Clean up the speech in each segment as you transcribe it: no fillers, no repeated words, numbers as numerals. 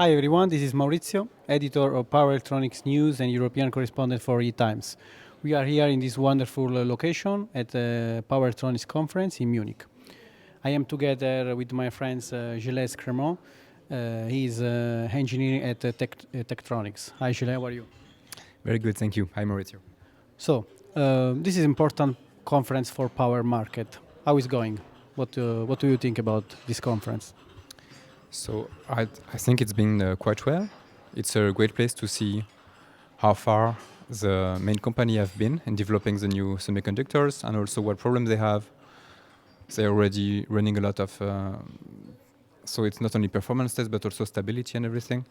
Hi everyone, this is Maurizio, editor of Power Electronics News and European correspondent for E-Times. We are here in this wonderful location at the Power Electronics Conference in Munich. I am together with my friends Gilles Clermont. He is engineering at Tektronix. Hi Gilles, how are you? Very good, thank you. Hi, Maurizio. So, this is important conference for power market. How is going? What do you think about this conference? So I think it's been quite well. It's a great place to see how far the main company have been in developing the new semiconductors and also what problems they have. They're already running a lot of, so it's not only performance tests but also stability and everything.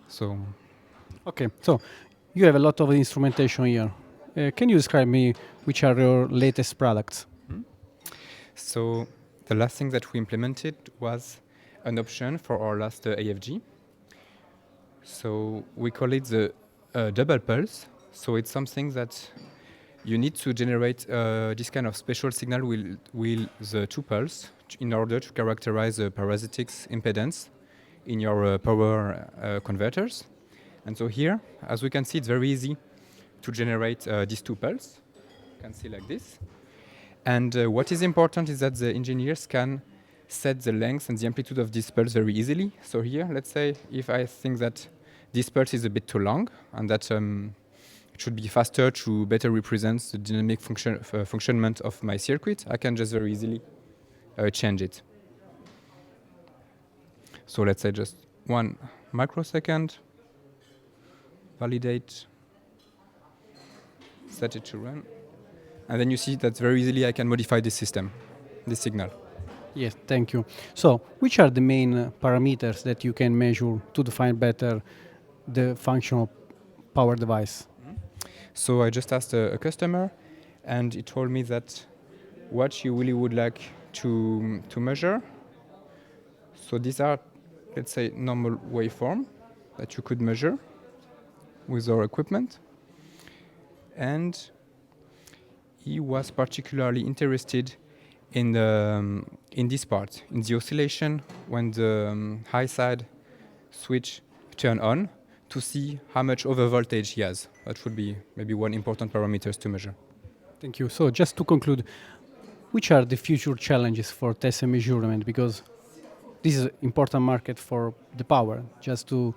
So Okay, so you have a lot of instrumentation here. Can you describe me which are your latest products? So the last thing that we implemented was an option for our last AFG. So we call it the double pulse. So it's something that you need to generate this kind of special signal with the two pulse in order to characterize the parasitics impedance in your power converters. And so here, as we can see, it's very easy to generate these two pulses. You can see like this. And what is important is that the engineers can set the length and the amplitude of this pulse very easily. So here, let's say, if I think that this pulse is a bit too long and that it should be faster to better represent the dynamic functionment of my circuit, I can just very easily change it. So let's say just 1 microsecond, validate, set it to run. And then you see that very easily I can modify this system, this signal. Yes, thank you. So, which are the main parameters that you can measure to define better the functional power device? So I just asked a customer, and he told me that what you really would like to measure. So these are, let's say, normal waveform that you could measure with our equipment. And he was particularly interested in this part, in the oscillation when the high side switch turn on, to see how much overvoltage he has. That would be maybe one important parameter to measure. Thank you. So, just to conclude, which are the future challenges for test and measurement? Because this is an important market for the power, just to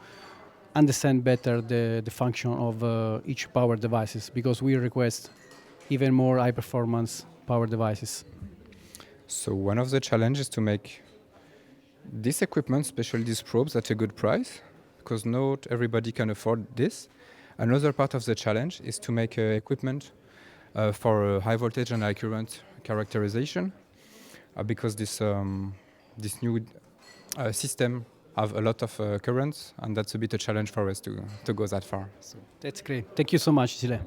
understand better the function of each power devices, because we request even more high performance power devices. So one of the challenges is to make this equipment, especially these probes, at a good price, because not everybody can afford this. Another part of the challenge is to make equipment for high voltage and high current characterization, because this new system have a lot of currents, and that's a bit a challenge for us to go that far. So. That's great. Thank you so much, Gilles.